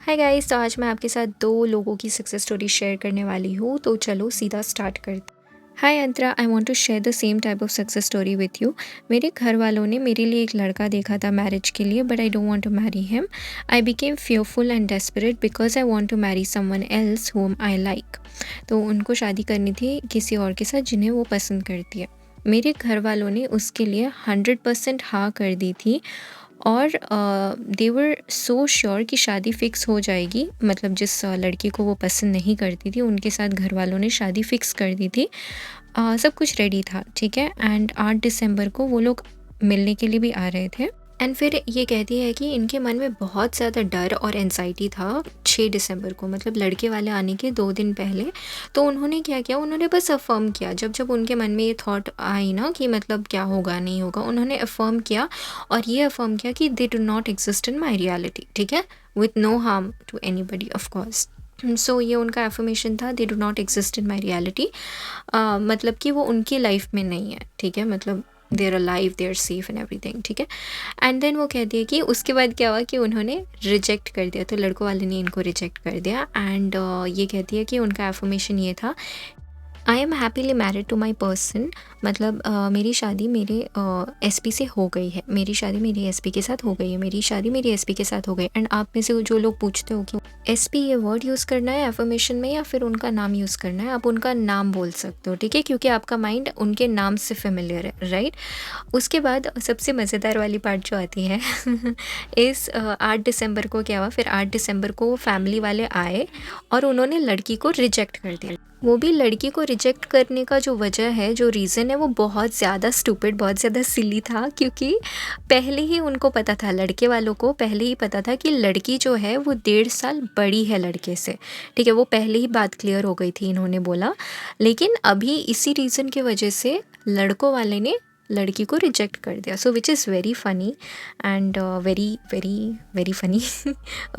Hi guys, तो आज मैं आपके साथ दो लोगों की सक्सेस स्टोरी शेयर करने वाली हूँ। तो चलो सीधा स्टार्ट करते। Hi Antara, I want to share the same type of success story with you. मेरे घर वालों ने मेरे लिए एक लड़का देखा था मैरिज के लिए, but I don't want to marry him. I became fearful and desperate because I want to marry someone else whom I like. तो उनको शादी करनी थी किसी और के साथ जिन्हें वो पसंद करती है। मेरे घर वालों ने उसके लिए 100% हाँ कर दी थी और दे वर सो श्योर कि शादी फ़िक्स हो जाएगी। मतलब जिस लड़की को वो पसंद नहीं करती थी उनके साथ घर वालों ने शादी फ़िक्स कर दी थी। सब कुछ रेडी था, ठीक है। एंड 8 दिसंबर को वो लोग मिलने के लिए भी आ रहे थे। एंड फिर ये कहती है कि इनके मन में बहुत ज़्यादा डर और एनजाइटी था 6 दिसंबर को, मतलब लड़के वाले आने के 2 दिन पहले। तो उन्होंने क्या किया, उन्होंने बस अफ़र्म किया। जब जब उनके मन में ये थॉट आई ना कि मतलब क्या होगा नहीं होगा, उन्होंने अफ़र्म किया और ये अफ़र्म किया कि they do not exist in my reality, ठीक है, with no harm to anybody of course. So ये उनका एफर्मेशन था, they do not exist in my reality. मतलब कि वो उनकी लाइफ में नहीं है, ठीक है, मतलब they are alive, they are safe and everything, ठीक है। एंड देन वो कहती है कि उसके बाद क्या हुआ कि उन्होंने रिजेक्ट कर दिया, तो लड़कों वाले ने इनको रिजेक्ट कर दिया। एंड ये कहती है कि उनका एफर्मेशन ये था, I am happily married to my person. मतलब मेरी शादी मेरे एसपी से हो गई है, मेरी शादी मेरी एसपी के साथ हो गई है, मेरी शादी मेरी एसपी के साथ हो गई। एंड आप में से जो लोग पूछते हो कि एसपी ये वर्ड यूज़ करना है एफर्मेशन में या फिर उनका नाम यूज़ करना है, आप उनका नाम बोल सकते हो, ठीक है, क्योंकि आपका माइंड उनके नाम से फेमिलियर है, राइट। उसके बाद सबसे मज़ेदार वाली पार्ट जो आती है इस 8 दिसंबर को क्या हुआ, फिर 8 दिसंबर को फैमिली वाले आए और उन्होंने लड़की को रिजेक्ट कर दिया। वो भी लड़की को रिजेक्ट करने का जो वजह है, जो रीज़न है, वो बहुत ज़्यादा स्टूपिड, बहुत ज़्यादा सिली था। क्योंकि पहले ही उनको पता था, लड़के वालों को पहले ही पता था कि लड़की जो है वो 1.5 साल बड़ी है लड़के से, ठीक है। वो पहले ही बात क्लियर हो गई थी, इन्होंने बोला। लेकिन अभी इसी रीज़न की वजह से लड़कों वाले ने लड़की को रिजेक्ट कर दिया। So which is very funny and very very very funny.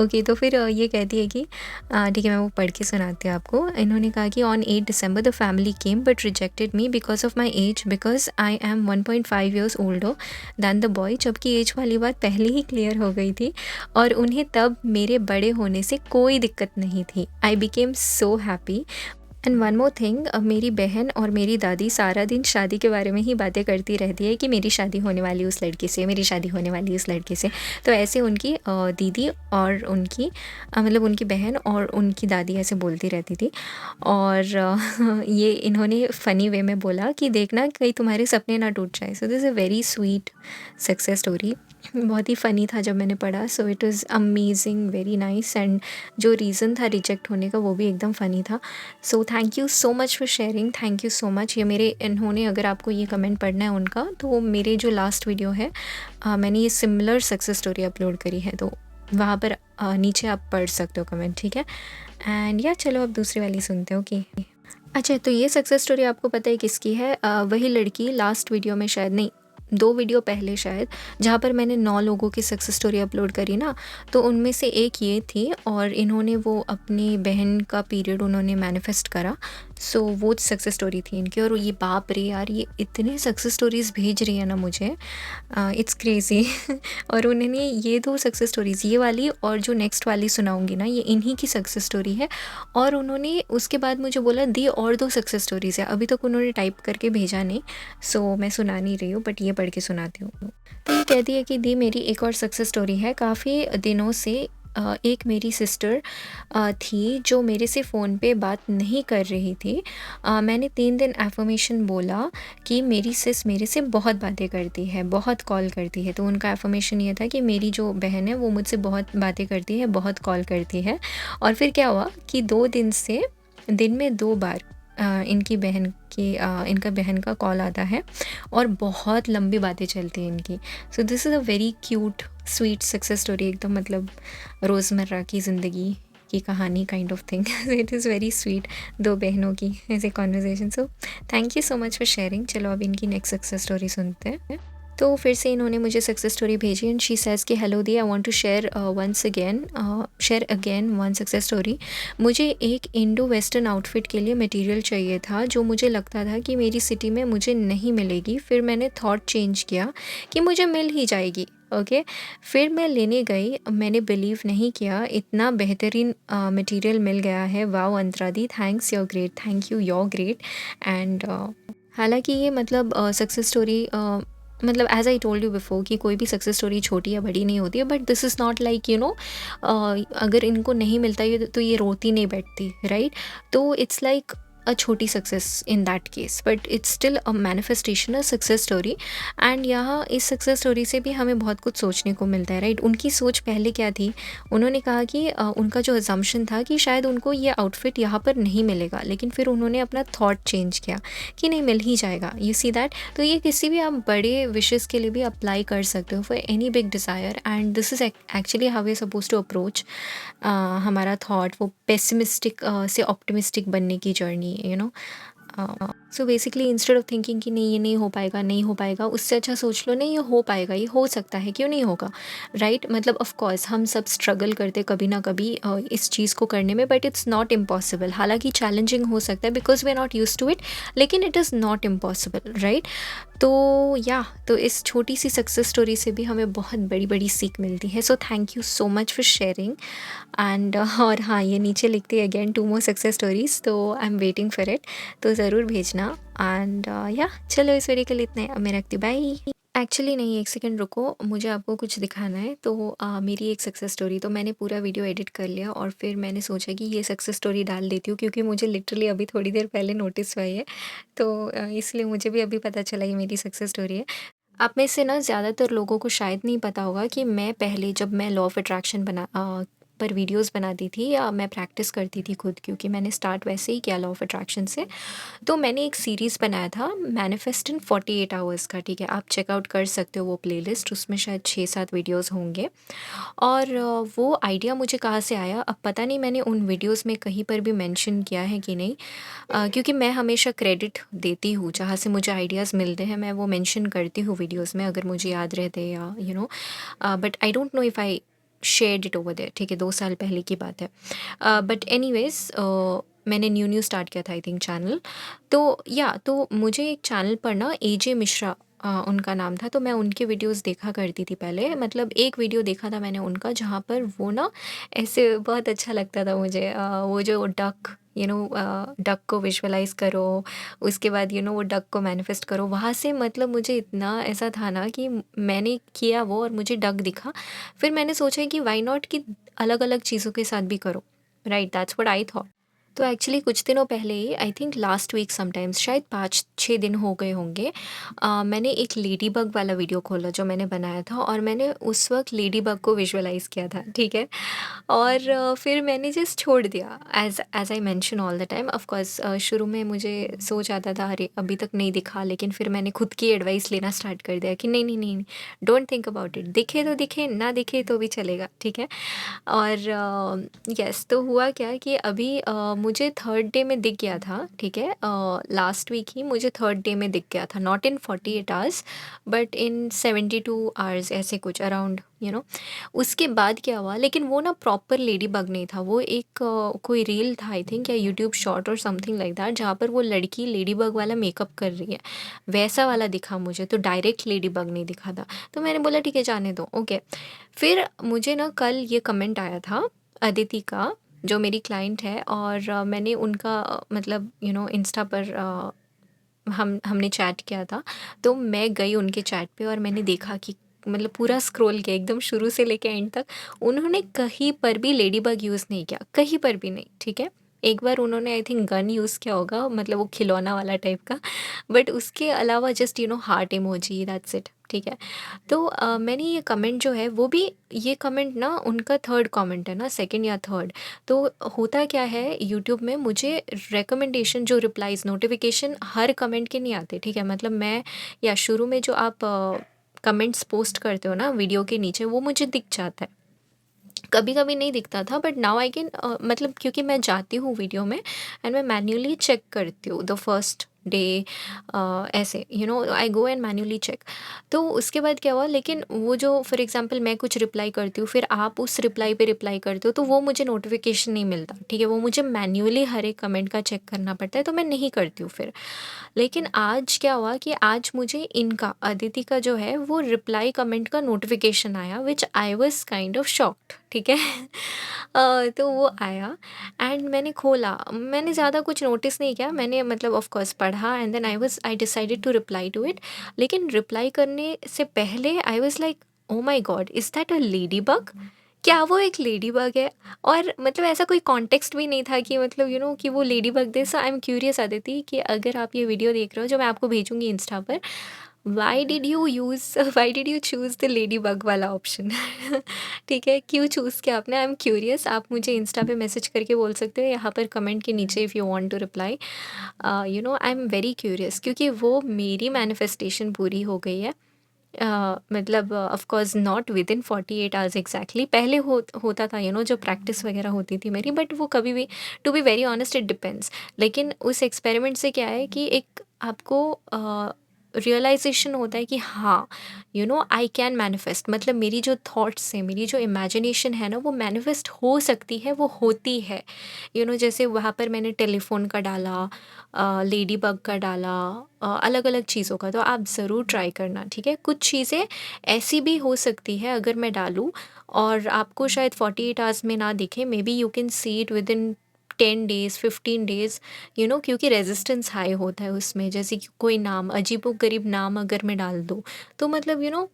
Okay, तो फिर ये कहती है कि ठीक है, मैं वो पढ़ के सुनाती हूँ आपको। इन्होंने कहा कि on 8 December the family came but rejected me because of my age, because I am 1.5 years older than the boy. जबकि एज वाली बात पहले ही क्लियर हो गई थी और उन्हें तब मेरे बड़े होने से कोई दिक्कत नहीं थी। I became so happy. And one more thing, मेरी बहन और मेरी दादी सारा दिन शादी के बारे में ही बातें करती रहती है कि मेरी शादी होने वाली उस लड़के से, मेरी शादी होने वाली उस लड़के से। तो ऐसे उनकी दीदी और उनकी मतलब उनकी बहन और उनकी दादी ऐसे बोलती रहती थी। और ये इन्होंने फ़नी वे में बोला कि देखना कहीं तुम्हारे सपने ना टूट जाए। So this is a very sweet success story. बहुत ही फ़नी था जब मैंने पढ़ा। So it is amazing, very nice. And जो रीज़न था रिजेक्ट होने का वो भी एकदम फ़नी था। सो thank you so much for sharing, thank you so much. ये मेरे इन्होंने, अगर आपको ये कमेंट पढ़ना है उनका, तो मेरे जो लास्ट वीडियो है मैंने ये सिमिलर सक्सेस स्टोरी अपलोड करी है, तो वहाँ पर नीचे आप पढ़ सकते हो कमेंट, ठीक है। एंड या चलो अब दूसरी वाली सुनते हो कि अच्छा, तो ये सक्सेस स्टोरी आपको पता है किसकी है? वही लड़की लास्ट वीडियो में, शायद नहीं 2 वीडियो पहले शायद, जहाँ पर मैंने 9 लोगों की सक्सेस स्टोरी अपलोड करी ना, तो उनमें से एक ये थी। और इन्होंने वो अपनी बहन का पीरियड उन्होंने मैनिफेस्ट करा। सो वो सक्सेस स्टोरी थी इनकी। और ये बाप रे यार, ये इतने सक्सेस स्टोरीज़ भेज रही है ना मुझे, इट्स क्रेज़ी। और उन्होंने ये 2 सक्सेस स्टोरीज़, ये वाली और जो नेक्स्ट वाली सुनाऊंगी ना, ये इन्हीं की सक्सेस स्टोरी है। और उन्होंने उसके बाद मुझे बोला दी और 2 सक्सेस स्टोरीज़ है, अभी तक उन्होंने टाइप करके भेजा नहीं। सो मैं सुना नहीं रही हूँ, बट ये पढ़ के सुनाती हूँ। तो ये कहती है कि दी मेरी एक और सक्सेस स्टोरी है। काफ़ी दिनों से एक मेरी सिस्टर थी जो मेरे से फ़ोन पे बात नहीं कर रही थी। मैंने 3 दिन एफर्मेशन बोला कि मेरी सिस मेरे से बहुत बातें करती है, बहुत कॉल करती है। तो उनका एफर्मेशन ये था कि मेरी जो बहन है वो मुझसे बहुत बातें करती है, बहुत कॉल करती है। और फिर क्या हुआ कि 2 दिन से दिन में 2 बार इनका बहन का कॉल आता है और बहुत लंबी बातें चलती हैं इनकी। So this is a very cute sweet success story, एकदम मतलब रोज़मर्रा की ज़िंदगी की कहानी kind of thing. It is very sweet, 2 बहनों की ऐसे conversation. So thank you so much for sharing. चलो अब इनकी नेक्स्ट सक्सेस स्टोरी सुनते हैं। तो फिर से इन्होंने मुझे सक्सेस स्टोरी भेजी एंड शी सेज़ कि हेलो दी, I want to share again one success story. मुझे एक इंडो वेस्टर्न आउटफिट के लिए मटेरियल चाहिए था जो मुझे लगता था कि मेरी सिटी में मुझे नहीं मिलेगी। फिर मैंने थॉट चेंज किया कि मुझे मिल ही जाएगी। ओके। फिर मैं लेने गई, मैंने बिलीव नहीं किया, इतना बेहतरीन मटेरियल मिल गया है। Wow Antara the, thanks, you great, thank you, you great. And हालाँकि ये मतलब सक्सेस स्टोरी मतलब as I told you before कि कोई भी सक्सेस स्टोरी छोटी या बड़ी नहीं होती है, but this is not like अगर इनको नहीं मिलता ये तो ये रोती नहीं बैठती, राइट? तो इट्स लाइक अ छोटी success in that case, but it's still a manifestation, a success story. And यहाँ इस सक्सेस स्टोरी से भी हमें बहुत कुछ सोचने को मिलता है, राइट? उनकी सोच पहले क्या थी, उन्होंने कहा कि उनका जो अजम्पशन था कि शायद उनको ये आउटफिट यहाँ पर नहीं मिलेगा, लेकिन फिर उन्होंने अपना थॉट चेंज किया कि नहीं, मिल ही जाएगा। You see that? तो ये किसी भी आप बड़े विशेज़ के लिए भी अप्लाई कर सकते हो, for any big desire. And this is actually how we are suppose to approach हमारा थॉट, वो पेसिमिस्टिक से ऑप्टिमिस्टिक बनने की journey, you know. So basically instead of thinking कि नहीं ये नहीं हो पाएगा, नहीं हो पाएगा, उससे अच्छा सोच लो नहीं ये हो पाएगा, ये हो सकता है, क्यों नहीं होगा, राइट? मतलब ऑफ कोर्स हम सब स्ट्रगल करते कभी ना कभी इस चीज़ को करने में, बट इट्स नॉट इम्पॉसिबल। हालांकि चैलेंजिंग हो सकता है because we are not use to it, लेकिन it is not impossible, right? तो तो इस छोटी सी सक्सेस स्टोरी से भी हमें बहुत बड़ी बड़ी सीख मिलती है। सो thank you so much for sharing. And और हाँ, ये नीचे लिखती है अगेन 2 मोर सक्सेस स्टोरीज, तो I am waiting for it, तो ज़रूर भेजना। एंड चलो इस वीडियो के लिए इतना ही, अब मैं रखती हूँ, बाय। एक्चुअली नहीं, एक सेकंड रुको, मुझे आपको कुछ दिखाना है। तो मेरी एक सक्सेस स्टोरी, तो मैंने पूरा वीडियो एडिट कर लिया और फिर मैंने सोचा कि ये सक्सेस स्टोरी डाल देती हूँ, क्योंकि मुझे लिटरली अभी थोड़ी देर पहले नोटिस हुआ है। तो इसलिए मुझे भी अभी पता चला ये मेरी सक्सेस स्टोरी है। आप में से ना ज़्यादातर लोगों को शायद नहीं पता होगा कि मैं पहले जब मैं लॉ ऑफ अट्रैक्शन पर वीडियोस बनाती थी, या मैं प्रैक्टिस करती थी खुद, क्योंकि मैंने स्टार्ट वैसे ही किया लॉ ऑफ अट्रैक्शन से। तो मैंने एक सीरीज़ बनाया था मैनिफेस्ट इन 48 आवर्स का, ठीक है? आप चेकआउट कर सकते हो वो प्लेलिस्ट, उसमें शायद 6-7 वीडियोस होंगे। और वो आइडिया मुझे कहाँ से आया, अब पता नहीं मैंने उन वीडियोस में कहीं पर भी मेंशन किया है कि नहीं, क्योंकि मैं हमेशा क्रेडिट देती हूँ, जहाँ से मुझे आइडियाज़ मिलते हैं मैं वो मेंशन करती हूँ वीडियोस में, अगर मुझे याद रहते, या but I don't know if I shared it over there, ठीक है? 2 साल पहले की बात है। बट एनीवेज़ मैंने न्यू स्टार्ट किया था आई थिंक चैनल। तो मुझे एक चैनल पर ना एजे मिश्रा उनका नाम था, तो मैं उनके वीडियोस देखा करती थी पहले। मतलब एक वीडियो देखा था मैंने उनका, जहाँ पर वो ना ऐसे बहुत अच्छा लगता था मुझे, वो जो डक, डक को विजुअलाइज़ करो, उसके बाद वो डक को मैनिफेस्ट करो, वहाँ से मतलब मुझे इतना ऐसा था ना कि मैंने किया वो और मुझे डक दिखा। फिर मैंने सोचा कि व्हाई नॉट कि अलग-अलग चीज़ों के साथ भी करो, right? That's what I thought. तो एक्चुअली कुछ दिनों पहले ही, I think last week sometimes, शायद 5-6 दिन हो गए होंगे, मैंने एक लेडी बग वाला वीडियो खोला जो मैंने बनाया था, और मैंने उस वक्त लेडी बग को विजुअलाइज़ किया था, ठीक है? और फिर मैंने जस्ट छोड़ दिया, as as I mention all the time. Of course शुरू में मुझे सोच आता था अरे अभी तक नहीं दिखा, लेकिन फिर मैंने खुद की एडवाइस लेना स्टार्ट कर दिया कि नहीं नहीं नहीं, डोंट थिंक अबाउट इट, दिखे तो दिखे, ना दिखे तो भी चलेगा, ठीक है? और यस, तो हुआ क्या कि अभी मुझे थर्ड डे में दिख गया था, ठीक है? लास्ट वीक ही मुझे थर्ड डे में दिख गया था, not in 48 hours but in 72 hours, ऐसे कुछ अराउंड, उसके बाद क्या हुआ, लेकिन वो ना प्रॉपर लेडी बग नहीं था, वो एक कोई रील था आई थिंक, या यूट्यूब शॉर्ट और समथिंग लाइक दैट, जहाँ पर वो लड़की लेडी बग वाला मेकअप कर रही है, वैसा वाला दिखा मुझे, तो डायरेक्ट लेडी बग नहीं दिखा था। तो मैंने बोला ठीक है जाने दो, ओके। फिर मुझे ना कल ये कमेंट आया था अदिति का, जो मेरी क्लाइंट है, और मैंने उनका मतलब इंस्टा पर हमने चैट किया था। तो मैं गई उनके चैट पे और मैंने देखा कि मतलब पूरा स्क्रॉल किया एकदम शुरू से लेके एंड तक, उन्होंने कहीं पर भी लेडी बग यूज़ नहीं किया, कहीं पर भी नहीं, ठीक है? एक बार उन्होंने आई थिंक गन यूज़ किया होगा, मतलब वो खिलौना वाला टाइप का, बट उसके अलावा just heart emoji, that's it, ठीक है? तो मैंने ये कमेंट जो है, वो भी ये कमेंट ना उनका थर्ड कमेंट है ना, सेकंड या थर्ड। तो होता क्या है, यूट्यूब में मुझे रिकमेंडेशन, जो रिप्लाईज़, नोटिफिकेशन हर कमेंट के नहीं आते, ठीक है? मतलब मैं, या शुरू में जो आप कमेंट्स पोस्ट करते हो ना वीडियो के नीचे, वो मुझे दिख जाता है। कभी कभी नहीं दिखता था, बट नाउ आई कैन, मतलब क्योंकि मैं जाती हूँ वीडियो में एंड मैं मैन्युअली चेक करती हूँ द फर्स्ट डे, ऐसे आई गो एंड मैन्युअली चेक। तो उसके बाद क्या हुआ, लेकिन वो जो फॉर एग्जांपल मैं कुछ रिप्लाई करती हूँ, फिर आप उस रिप्लाई पे रिप्लाई करते हो, तो वो मुझे नोटिफिकेशन नहीं मिलता, ठीक है, वो मुझे मैन्युअली हर एक कमेंट का चेक करना पड़ता है, तो मैं नहीं करती हूँ फिर। लेकिन आज क्या हुआ कि आज मुझे इनका, अदिति का जो है वो रिप्लाई कमेंट का नोटिफिकेशन आया, which I was kind of shocked, ठीक है। तो वो आया एंड मैंने खोला, मैंने ज़्यादा कुछ नोटिस नहीं किया, मैंने मतलब ऑफ कोर्स पढ़ा and then I decided to reply to it. लेकिन रिप्लाई करने से पहले I was like, oh my god, is that a lady bug? क्या वो एक लेडी बग है? और मतलब ऐसा कोई कॉन्टेक्स्ट भी नहीं था कि मतलब कि वो lady bug they. So I am curious Aditi कि अगर आप ये वीडियो देख रहे हो जो मैं आपको भेजूंगी इंस्टा पर, why did you use why did you choose the lady bug वाला ऑप्शन? ठीक है, क्यों चूज़ किया आपने? I am curious. आप मुझे इंस्टा पे मैसेज करके बोल सकते हो, यहाँ पर कमेंट के नीचे, if you want to reply. I am very curious, क्योंकि वो मेरी मैनिफेस्टेशन पूरी हो गई है। मतलब of course not within 48 hours exactly, पहले होता था जो प्रैक्टिस वगैरह होती थी मेरी, बट वो कभी भी, to be very honest, it depends. लेकिन उस एक्सपेरिमेंट से क्या है कि एक आपको रियलाइजेशन होता है कि हाँ, आई कैन मैनिफेस्ट, मतलब मेरी जो थॉट्स हैं, मेरी जो इमेजिनेशन है ना, वो मैनिफेस्ट हो सकती है, वो होती है। जैसे वहाँ पर मैंने टेलीफोन का डाला, लेडी बग का डाला, अलग अलग चीज़ों का, तो आप ज़रूर ट्राई करना, ठीक है। कुछ चीज़ें ऐसी भी हो सकती है अगर मैं डालूँ और आपको शायद 48 आवर्स में ना दिखे, may be you can see it with in 10 days, 15 days, क्योंकि रेजिस्टेंस हाई होता है उसमें। जैसे कि कोई नाम, अजीबोगरीब नाम अगर मैं डाल दूँ, तो मतलब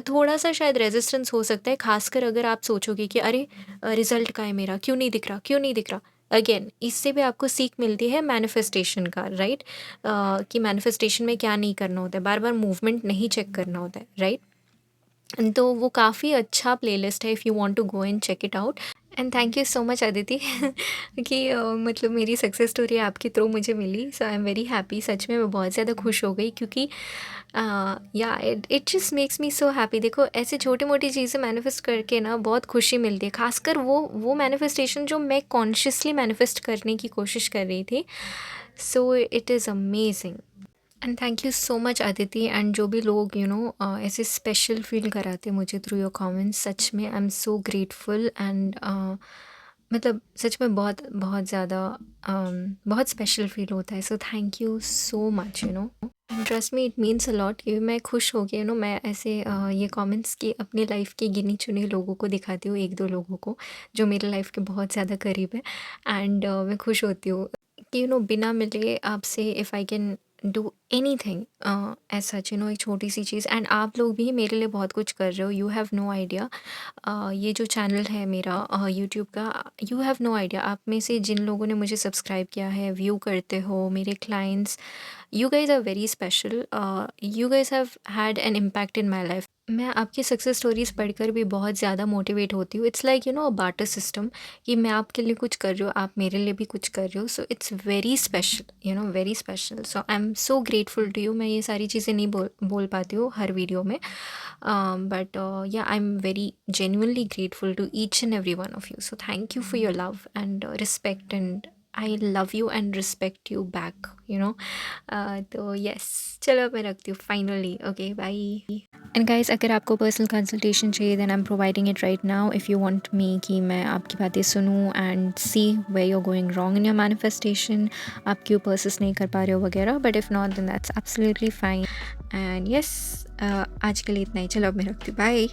थोड़ा सा शायद रेजिस्टेंस हो सकता है, खासकर अगर आप सोचोगे कि अरे रिजल्ट का है मेरा, क्यों नहीं दिख रहा, क्यों नहीं दिख रहा। अगेन इससे भी आपको सीख मिलती है मैनिफेस्टेशन का, राइट, कि मैनिफेस्टेशन में क्या नहीं करना होता है, बार बार मूवमेंट नहीं चेक करना होता है, राइट। तो वो काफ़ी अच्छा प्लेलिस्ट है, if you want to go and check it out. And thank you so much Aditi कि मतलब मेरी सक्सेस स्टोरी आपके थ्रू मुझे मिली। So I am very happy, सच में मैं बहुत ज़्यादा खुश हो गई, क्योंकि या it just makes me so happy. देखो, ऐसे छोटी मोटी चीज़ें मैनिफेस्ट करके ना बहुत खुशी मिलती है, खासकर वो मैनिफेस्टेशन जो मैं कॉन्शियसली मैनिफेस्ट करने की कोशिश कर रही थी। So it is amazing. And thank you so much Aditi, and जो भी लोग ऐसे स्पेशल फील कराते मुझे थ्रू योर कमेंट्स, सच में आई एम सो ग्रेटफुल। एंड मतलब सच में बहुत बहुत ज़्यादा बहुत स्पेशल फील होता है। सो thank you so much, and trust me, it means a lot कि मैं खुश हो गई। मैं ऐसे ये कमेंट्स की अपनी लाइफ के गिनी चुनी लोगों को दिखाती हूँ, एक दो लोगों को जो मेरे लाइफ के बहुत ज़्यादा करीब है। एंड मैं खुश होती हूँ कि बिना मिले आपसे, if I can do any thing as such, एक छोटी सी चीज़। एंड आप लोग भी मेरे लिए बहुत कुछ कर रहे हो, यू हैव नो आइडिया। ये जो चैनल है मेरा यूट्यूब का, यू हैव नो आइडिया। आप में से जिन लोगों ने मुझे सब्सक्राइब किया है, व्यू करते हो, मेरे clients, you guys are very special. You guys have had an impact in my life. मैं आपकी सक्सेस स्टोरीज़ पढ़कर भी बहुत ज़्यादा मोटिवेट होती हूँ। It's like a barter system, कि मैं आपके लिए कुछ कर रही हूँ, आप मेरे लिए भी कुछ कर रहे हो। So it's very special, very special. So I am so grateful to you. मैं ये सारी चीज़ें नहीं बोल पाती हूँ हर वीडियो में, but yeah I am very genuinely grateful to each and every one of you. So thank you for your love and respect, and I love you and respect you back, तो yes, चलो मैं रखती हूँ finally. Okay, bye. And guys, अगर आपको personal consultation चाहिए, then I am providing it right now. If you want me कि मैं आपकी बातें सुनूँ and see where you are going wrong in your manifestation, आप क्यों परसिस्ट नहीं कर पा रहे हो वगैरह, but if not then that's absolutely fine. And yes, आज के लिए इतना ही। चलो अब मैं रखती हूँ, बाय।